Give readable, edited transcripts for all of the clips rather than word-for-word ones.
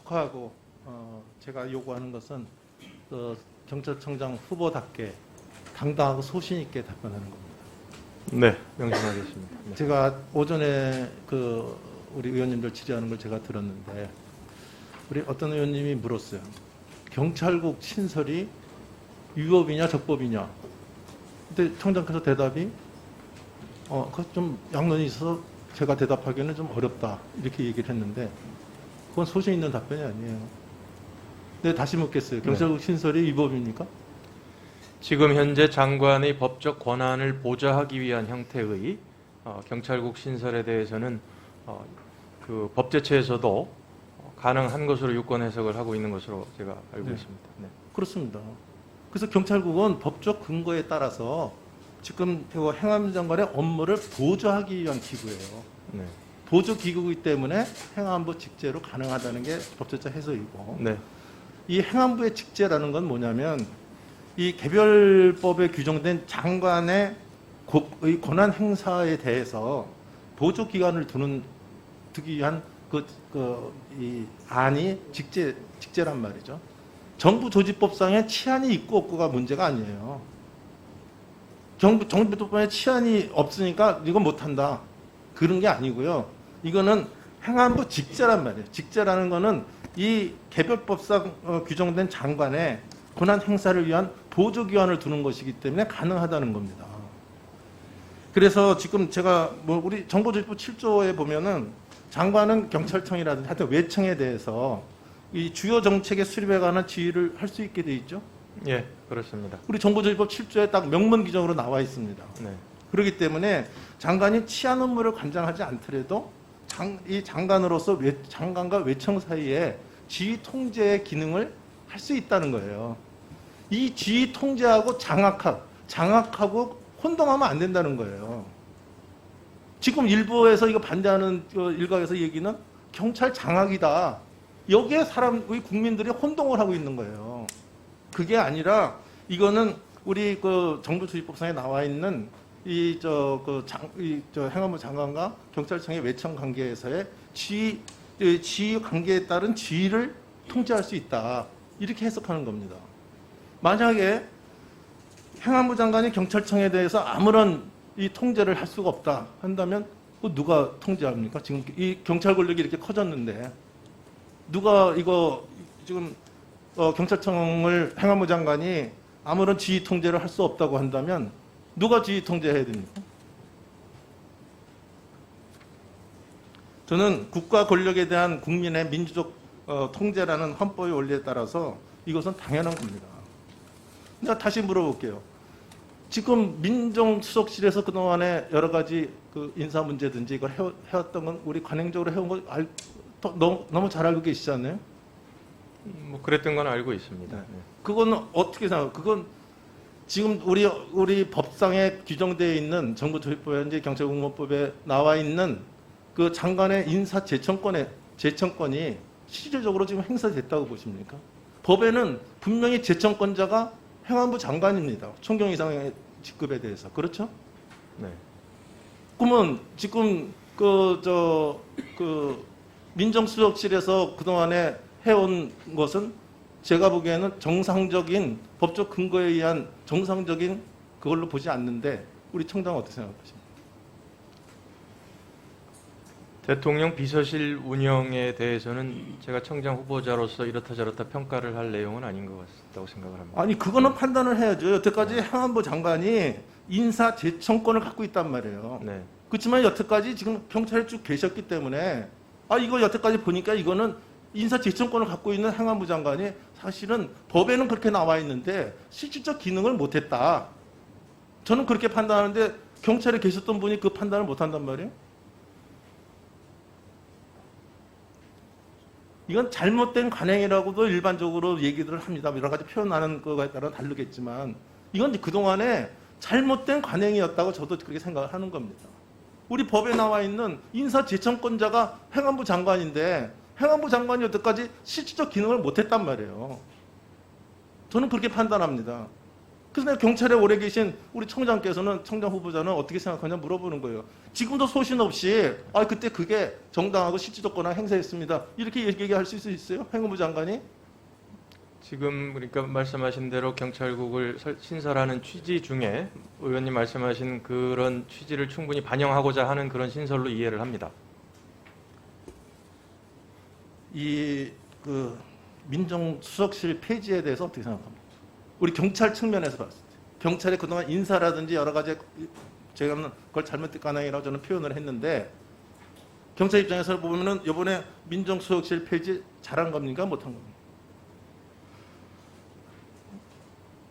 축하하고 제가 요구하는 것은 경찰청장 후보답게 당당하고 소신 있게 답변하는 겁니다. 네, 명심하겠습니다. 네. 제가 오전에 우리 의원님들 질의하는 걸 제가 들었는데 우리 어떤 의원님이 물었어요. 경찰국 신설이 위법이냐 적법이냐. 근데 청장께서 대답이 그거 좀 양론이 있어서 제가 대답하기에는 좀 어렵다 이렇게 얘기를 했는데 그건 소신 있는 답변이 아니에요. 근데 다시 묻겠어요. 경찰국 신설이 위법입니까? 지금 현재 장관의 법적 권한을 보좌하기 위한 형태의 경찰국 신설에 대해서는 그 법제처에서도 가능한 것으로 유권 해석을 하고 있는 것으로 제가 알고 있습니다. 네. 그렇습니다. 그래서 경찰국은 법적 근거에 따라서 지금 행안부 장관의 업무를 보좌하기 위한 기구예요. 네. 보조 기구이기 때문에 행안부 직제로 가능하다는 게 법제처 해석이고 네. 이 행안부의 직제라는 건 뭐냐면 이 개별법에 규정된 장관의 권한 행사에 대해서 보조 기관을 두기 위한 이 안이 직제란 말이죠. 정부 조직법상의 치안이 있고 없고가 문제가 아니에요. 정부 조직법상에 치안이 없으니까 이거 못한다. 그런 게 아니고요. 이거는 행안부 직제란 말이에요. 직제라는 거는 이 개별법상 규정된 장관의 권한 행사를 위한 보조기관을 두는 것이기 때문에 가능하다는 겁니다. 그래서 지금 제가 우리 정보조직부 7조에 보면은 장관은 경찰청이라든지 하여튼 외청에 대해서 이 주요 정책의 수립에 관한 지휘를 할 수 있게 돼 있죠. 예, 그렇습니다. 우리 정보조직법 7조에 딱 명문 규정으로 나와 있습니다. 네. 그렇기 때문에 장관이 치안 업무를 관장하지 않더라도 이 장관으로서 장관과 외청 사이에 지휘 통제의 기능을 할 수 있다는 거예요. 이 지휘 통제하고 장악하고 혼동하면 안 된다는 거예요. 지금 일부에서 이거 반대하는 일각에서 얘기는 경찰 장악이다. 여기에 우리 국민들이 혼동을 하고 있는 거예요. 그게 아니라 이거는 우리 정부 조직법상에 나와 있는 행안부 장관과 경찰청의 외청 관계에서의 지휘 관계에 따른 지휘를 통제할 수 있다. 이렇게 해석하는 겁니다. 만약에 행안부 장관이 경찰청에 대해서 아무런 이 통제를 할 수가 없다 한다면 누가 통제합니까? 지금 이 경찰 권력이 이렇게 커졌는데 누가 이거 지금 경찰청을 행안부 장관이 아무런 지휘 통제를 할 수 없다고 한다면 누가 지휘 통제해야 됩니까? 저는 국가 권력에 대한 국민의 민주적 통제라는 헌법의 원리에 따라서 이것은 당연한 겁니다. 제가 다시 물어볼게요. 지금 민정수석실에서 그동안에 여러 가지 인사 문제든지 이걸 해왔던 건 우리 관행적으로 해온 거 너무 잘 알고 계시지 않나요? 뭐 그랬던 건 알고 있습니다. 네. 그거는 어떻게 생각해요? 그건 지금 우리 법상에 규정되어 있는 정부조직법이라든지 경찰공무원법에 나와 있는 그 장관의 인사 제청권이 실질적으로 지금 행사됐다고 보십니까? 법에는 분명히 제청권자가 행안부 장관입니다. 총경 이상의 직급에 대해서. 그렇죠? 네. 그러면 지금 민정수석실에서 그동안에 해온 것은 제가 보기에는 정상적인 법적 근거에 의한 정상적인 그걸로 보지 않는데 우리 청장은 어떻게 생각하십니까? 대통령 비서실 운영에 대해서는 제가 청장 후보자로서 이렇다 저렇다 평가를 할 내용은 아닌 것 같다고 생각을 합니다. 아니 그거는 판단을 해야죠. 여태까지 행안부 장관이 인사 제청권을 갖고 있단 말이에요. 네. 그렇지만 여태까지 지금 경찰에 쭉 계셨기 때문에 이거 여태까지 보니까 이거는 인사 제청권을 갖고 있는 행안부 장관이 사실은 법에는 그렇게 나와 있는데 실질적 기능을 못했다. 저는 그렇게 판단하는데 경찰에 계셨던 분이 그 판단을 못한단 말이에요. 이건 잘못된 관행이라고도 일반적으로 얘기들을 합니다. 여러 가지 표현하는 거에 따라 다르겠지만 이건 그동안에 잘못된 관행이었다고 저도 그렇게 생각을 하는 겁니다. 우리 법에 나와 있는 인사 제청권자가 행안부 장관인데 행안부 장관이 여태까지 실질적 기능을 못했단 말이에요. 저는 그렇게 판단합니다. 그래서 내가 경찰에 오래 계신 우리 청장 후보자는 어떻게 생각하냐 물어보는 거예요. 지금도 소신 없이 그때 그게 정당하고 실질적 권한 행사했습니다. 이렇게 얘기할 수 있어요? 행안부 장관이? 지금 그러니까 말씀하신 대로 경찰국을 신설하는 취지 중에 의원님 말씀하신 그런 취지를 충분히 반영하고자 하는 그런 신설로 이해를 합니다. 이 민정수석실 폐지에 대해서 어떻게 생각합니까? 우리 경찰 측면에서 봤을 때 경찰의 그동안 인사라든지 여러 가지 제가 그걸 잘못된 아니라고 저는 표현을 했는데 경찰 입장에서 보면은 이번에 민정수석실 폐지 잘한 겁니까 못한 겁니까?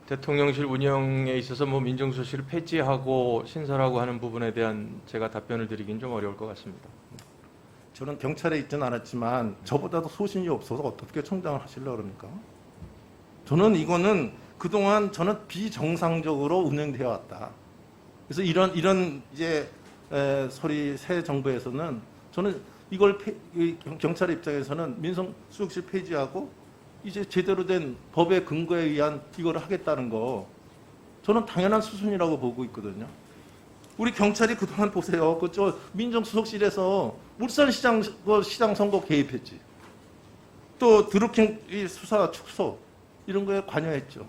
대통령실 운영에 있어서 뭐 민정수석실을 폐지하고 신설하고 하는 부분에 대한 제가 답변을 드리긴 좀 어려울 것 같습니다. 저는 경찰에 있지는 않았지만 저보다도 소신이 없어서 어떻게 청장을 하시려고 그럽니까? 저는 이거는 그동안 저는 비정상적으로 운영되어 왔다. 그래서 이런 이제 소리 새 정부에서는 저는 이걸 경찰의 입장에서는 민정수석실 폐지하고 이제 제대로 된 법의 근거에 의한 이걸 하겠다는 거 저는 당연한 수순이라고 보고 있거든요. 우리 경찰이 그동안 보세요. 그저 민정수석실에서 울산시장 시장 선거 개입했지. 또 드루킹 수사 축소 이런 거에 관여했죠.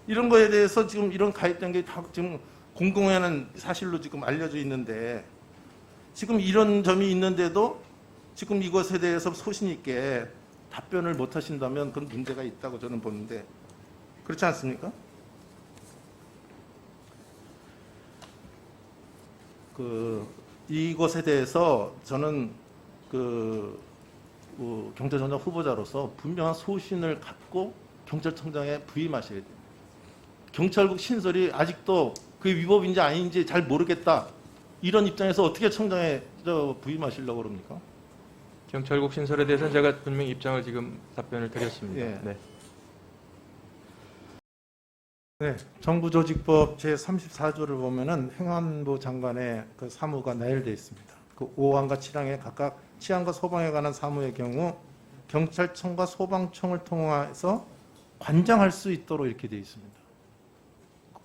이런 거에 대해서 지금 이런 가입된 게 다 지금 공공연한 사실로 지금 알려져 있는데 지금 이런 점이 있는데도 지금 이것에 대해서 소신 있게 답변을 못 하신다면 그건 문제가 있다고 저는 보는데 그렇지 않습니까? 이것에 대해서 저는 경찰청장 후보자로서 분명한 소신을 갖고 경찰청장에 부임하셔야 됩니다. 경찰국 신설이 아직도 그게 위법인지 아닌지 잘 모르겠다. 이런 입장에서 어떻게 청장에 부임하시려고 그럽니까? 경찰국 신설에 대해서는 제가 분명히 입장을 지금 답변을 드렸습니다. 예. 네. 네, 정부조직법 제34조를 보면은 행안부 장관의 그 사무가 나열되어 있습니다. 그 5항과 7항에 각각 치안과 소방에 관한 사무의 경우 경찰청과 소방청을 통해서 관장할 수 있도록 이렇게 되어 있습니다.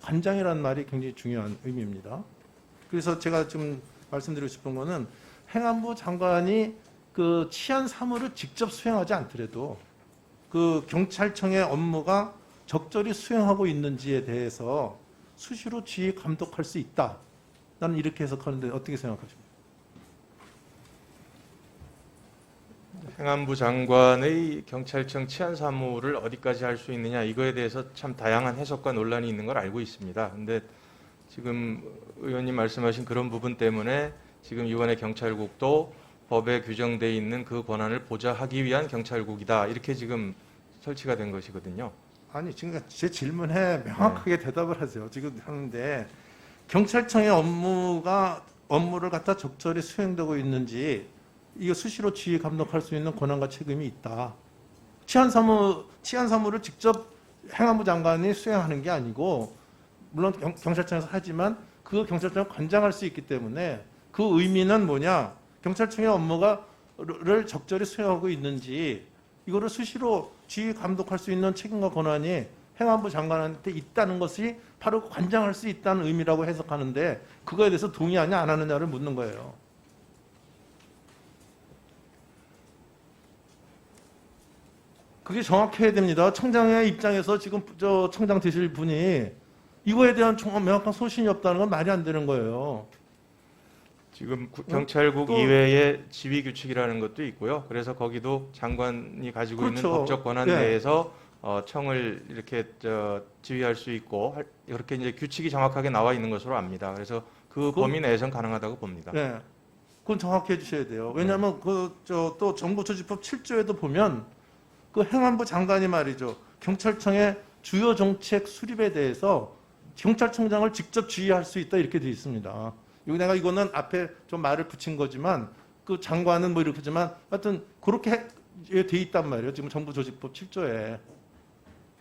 관장이라는 말이 굉장히 중요한 의미입니다. 그래서 제가 지금 말씀드리고 싶은 거는 행안부 장관이 그 치안 사무를 직접 수행하지 않더라도 그 경찰청의 업무가 적절히 수행하고 있는지에 대해서 수시로 지휘 감독할 수 있다. 나는 이렇게 해석하는데 어떻게 생각하십니까? 행안부 장관의 경찰청 치안 사무를 어디까지 할 수 있느냐 이거에 대해서 참 다양한 해석과 논란이 있는 걸 알고 있습니다. 근데 지금 의원님 말씀하신 그런 부분 때문에 지금 이번에 경찰국도 법에 규정되어 있는 그 권한을 보좌하기 위한 경찰국이다. 이렇게 지금 설치가 된 것이거든요. 아니 지금 제 질문에 명확하게 대답을 하세요. 지금 하는데 경찰청의 업무를 갖다 적절히 수행되고 있는지 이거 수시로 지휘 감독할 수 있는 권한과 책임이 있다. 치안 사무를 직접 행안부 장관이 수행하는 게 아니고 물론 경찰청에서 하지만 그 경찰청을 관장할 수 있기 때문에 그 의미는 뭐냐? 경찰청의 업무를 적절히 수행하고 있는지 이거를 수시로 지휘 감독할 수 있는 책임과 권한이 행안부 장관한테 있다는 것이 바로 관장할 수 있다는 의미라고 해석하는데 그거에 대해서 동의하냐 안 하느냐를 묻는 거예요. 그게 정확해야 됩니다. 청장의 입장에서 지금 청장 되실 분이 이거에 대한 명확한 소신이 없다는 건 말이 안 되는 거예요. 지금 경찰국 이외에 지휘 규칙이라는 것도 있고요. 그래서 거기도 장관이 가지고 그렇죠. 있는 법적 권한 네. 내에서 청을 이렇게 지휘할 수 있고 이렇게 이제 규칙이 정확하게 나와 있는 것으로 압니다. 그래서 그 범위 내에선 가능하다고 봅니다. 네, 그건 정확히 해주셔야 돼요. 왜냐하면 또 정부조직법 7조에도 보면 그 행안부 장관이 말이죠. 경찰청의 주요 정책 수립에 대해서 경찰청장을 직접 지휘할 수 있다 이렇게 되어 있습니다. 내가 이거는 앞에 좀 말을 붙인 거지만 그 장관은 뭐 이렇게 하지만 하여튼 그렇게 돼 있단 말이에요. 지금 정부조직법 7조에.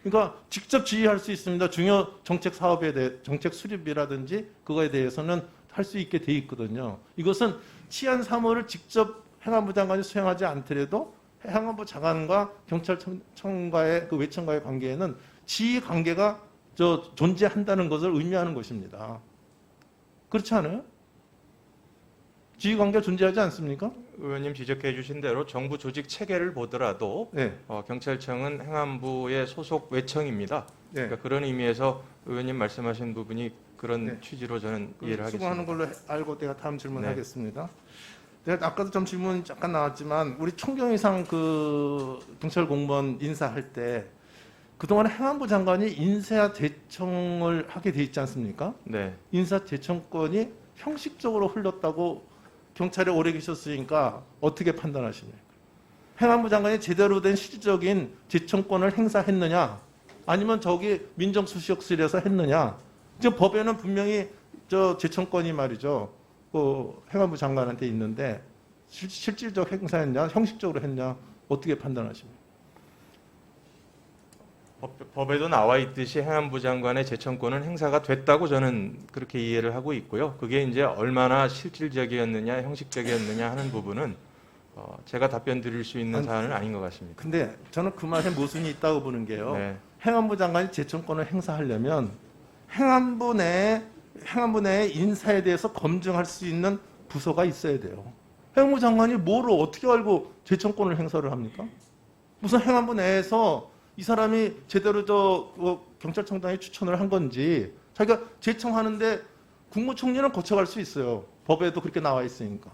그러니까 직접 지휘할 수 있습니다. 중요 정책 사업에 대해 정책 수립이라든지 그거에 대해서는 할 수 있게 돼 있거든요. 이것은 치안 사무를 직접 행안부 장관이 수행하지 않더라도 행안부 장관과 경찰청과의 그 외청과의 관계에는 지휘 관계가 존재한다는 것을 의미하는 것입니다. 그렇지 않아요? 지휘관계가 존재하지 않습니까? 의원님 지적해 주신 대로 정부 조직 체계를 보더라도 네. 경찰청은 행안부의 소속 외청입니다. 네. 그러니까 그런 의미에서 의원님 말씀하신 부분이 그런 네. 취지로 저는 이해를 수고하는 하겠습니다. 걸로 알고 내가 다음 네. 질문하겠습니다. 내가 아까도 좀 질문 잠깐 나왔지만 우리 총경 이상 그 경찰 공무원 인사할 때 그동안 행안부 장관이 인사 제청을 하게 돼 있지 않습니까? 네. 인사 제청권이 형식적으로 흘렀다고 경찰에 오래 계셨으니까 어떻게 판단하십니까? 행안부 장관이 제대로 된 실질적인 제청권을 행사했느냐, 아니면 저기 민정수석실에서 했느냐? 지금 법에는 분명히 저 제청권이 말이죠, 행안부 장관한테 있는데 실질적 행사했냐, 형식적으로 했냐, 어떻게 판단하십니까? 법에도 나와 있듯이 행안부 장관의 제청권은 행사가 됐다고 저는 그렇게 이해를 하고 있고요. 그게 이제 얼마나 실질적이었느냐, 형식적이었느냐 하는 부분은 제가 답변 드릴 수 있는 사안은 아닌 것 같습니다. 근데 저는 그 말에 모순이 있다고 보는 게요. 네. 행안부 장관이 제청권을 행사하려면 행안부 내 인사에 대해서 검증할 수 있는 부서가 있어야 돼요. 행안부 장관이 뭐를 어떻게 알고 제청권을 행사를 합니까? 무슨 행안부 내에서 이 사람이 제대로 경찰청장이 추천을 한 건지, 자기가 제청하는데 국무총리는 거쳐갈 수 있어요. 법에도 그렇게 나와 있으니까.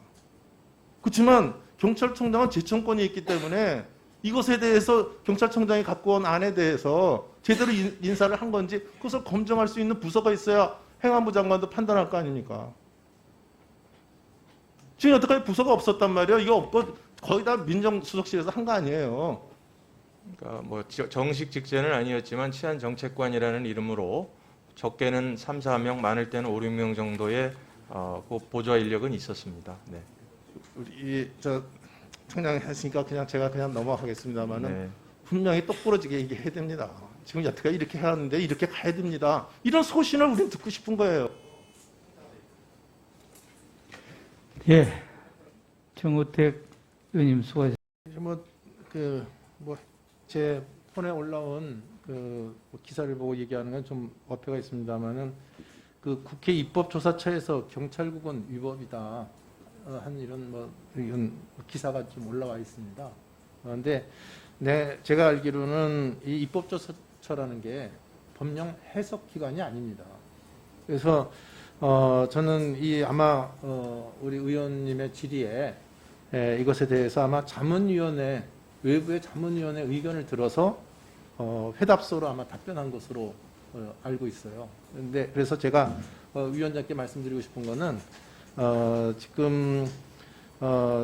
그렇지만 경찰청장은 제청권이 있기 때문에 이것에 대해서 경찰청장이 갖고 온 안에 대해서 제대로 인사를 한 건지 그것을 검증할 수 있는 부서가 있어야 행안부 장관도 판단할 거 아닙니까? 지금 여태까지 부서가 없었단 말이에요. 이거 없고 거의 다 민정수석실에서 한 거 아니에요. 그러니까 뭐 정식 직제는 아니었지만 치안정책관이라는 이름으로 적게는 3, 4명, 많을 때는 5, 6명 정도의 그 보좌 인력은 있었습니다. 네. 우리 청장 하시니까 그냥 제가 그냥 넘어가겠습니다만은 네. 분명히 똑부러지게 얘기해야 됩니다. 지금 여태까지 이렇게 해왔는데 이렇게 가야 됩니다. 이런 소신을 우리는 듣고 싶은 거예요. 예, 정우택 의원님 수고하셨습니다. 제 폰에 올라온 기사를 보고 얘기하는 건 좀 어폐가 있습니다만은 그 국회 입법조사처에서 경찰국은 위법이다 한 이런 기사가 좀 올라와 있습니다. 그런데 제가 알기로는 이 입법조사처라는 게 법령 해석 기관이 아닙니다. 그래서 저는 아마 우리 의원님의 질의에 이것에 대해서 아마 외부의 자문위원회 의견을 들어서 회답서로 아마 답변한 것으로 알고 있어요. 그래서 제가 위원장께 말씀드리고 싶은 거는 지금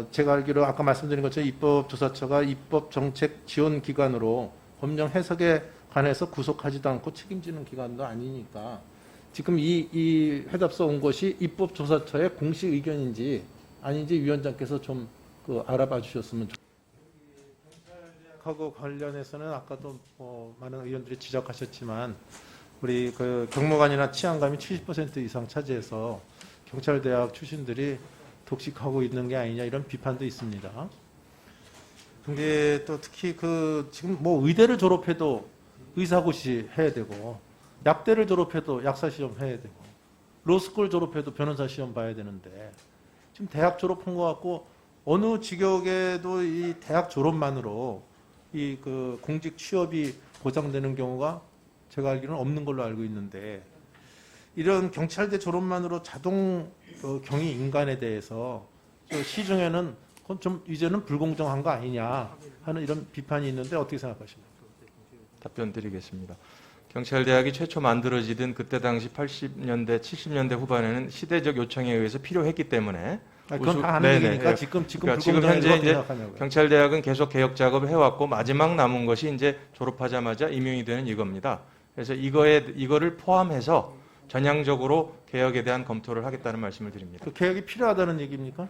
제가 알기로 아까 말씀드린 것처럼 입법조사처가 입법정책지원기관으로 법령 해석에 관해서 구속하지도 않고 책임지는 기관도 아니니까 지금 이 회답서 온 것이 입법조사처의 공식 의견인지 아닌지 위원장께서 좀 알아봐 주셨으면 좋겠습니다. 하고 관련해서는 아까도 많은 의원들이 지적하셨지만 우리 경무관이나 치안감이 70% 이상 차지해서 경찰대학 출신들이 독식하고 있는 게 아니냐 이런 비판도 있습니다. 근데 또 특히 지금 의대를 졸업해도 의사고시 해야 되고 약대를 졸업해도 약사 시험 해야 되고 로스쿨 졸업해도 변호사 시험 봐야 되는데 지금 대학 졸업한 것 같고 어느 직역에도 이 대학 졸업만으로 공직 취업이 보장되는 경우가 제가 알기로는 없는 걸로 알고 있는데 이런 경찰대 졸업만으로 자동 경위 인간에 대해서 시중에는 그건 좀 이제는 불공정한 거 아니냐 하는 이런 비판이 있는데 어떻게 생각하십니까? 답변 드리겠습니다. 경찰대학이 최초 만들어지던 그때 당시 80년대, 70년대 후반에는 시대적 요청에 의해서 필요했기 때문에 그건 다 아는 얘기니까 지금 그러니까 지금 현재 이제 경찰대학은 계속 개혁 작업을 해왔고 마지막 남은 것이 이제 졸업하자마자 임용이 되는 이겁니다. 그래서 이거를 포함해서 전향적으로 개혁에 대한 검토를 하겠다는 말씀을 드립니다. 그 개혁이 필요하다는 얘기입니까?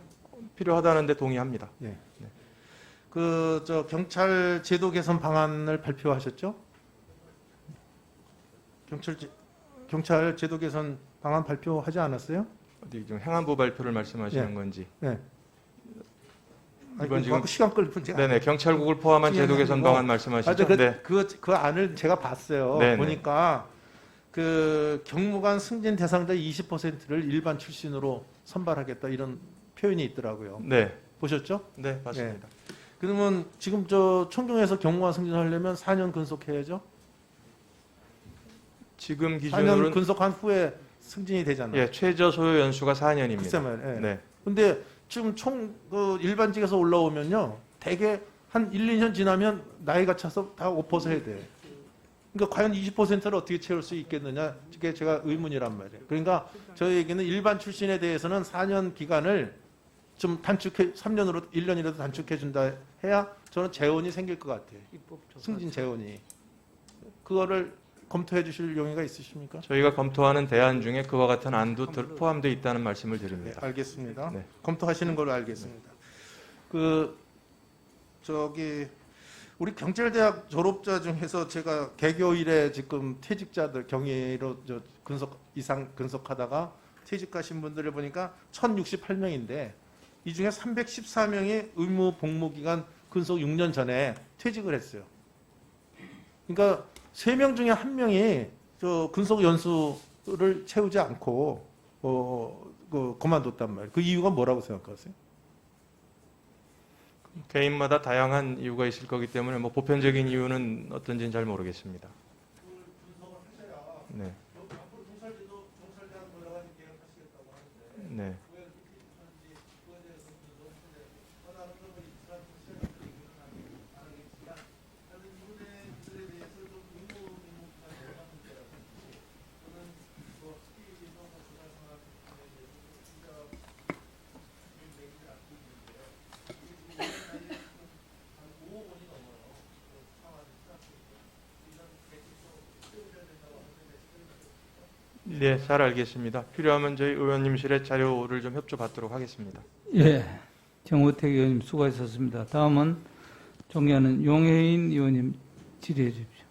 필요하다는데 동의합니다. 네. 경찰 제도 개선 방안을 발표하셨죠? 경찰 제도 개선 방안 발표하지 않았어요? 어디 좀 행안부 발표를 말씀하시는 네. 건지. 네. 이건 지금 시간 끌고 제가 네네 경찰국을 포함한 제도 개선 방안 말씀하시죠? 그 안을 제가 봤어요. 네네. 보니까 그 경무관 승진 대상자 20%를 일반 출신으로 선발하겠다 이런 표현이 있더라고요. 네, 보셨죠? 네, 맞습니다. 그러면 지금 저 총경에서 경무관 승진하려면 4년 근속해야죠? 지금 4년 기준으로는 근속한 후에 승진이 되잖아요. 예, 최저 소요 연수가 4년입니다. 글쎄 말이에요. 예. 네, 근데 지금 그 일반직에서 올라오면요. 대개 한 1, 2년 지나면 나이가 차서 다 엎어서 해야 돼. 그러니까 과연 20%를 어떻게 채울 수 있겠느냐? 이게 제가 의문이란 말이에요. 그러니까 저희에게는 일반 출신에 대해서는 4년 기간을 좀 단축해 3년으로 1년이라도 단축해 준다 해야 저는 재원이 생길 것 같아요. 승진 재원이. 그거를 검토해 주실 용의가 있으십니까? 저희가 검토하는 대안 중에 그와 같은 안도 포함되어 있다는 말씀을 네, 드립니다. 알겠습니다. 네. 검토하시는 걸로 알겠습니다. 그 저기 우리 경찰대학 졸업자 중에서 제가 개교일에 지금 퇴직자들 경위로 저 근속 이상 근속하다가 퇴직하신 분들을 보니까 1,068명인데 이 중에 314명이 의무 복무 기간 근속 6년 전에 퇴직을 했어요. 그러니까 3명 중에 1명이 저 근속 연수를 채우지 않고 그만뒀단 말이에요. 그 이유가 뭐라고 생각하세요? 개인마다 다양한 이유가 있을 거기 때문에 뭐 보편적인 이유는 어떤지는 잘 모르겠습니다. 네. 네. 네, 잘 알겠습니다. 필요하면 저희 의원님실에 자료를 좀 협조받도록 하겠습니다. 예, 정우택 의원님 수고하셨습니다. 다음은 존경하는 용혜인 의원님 질의해 주십시오.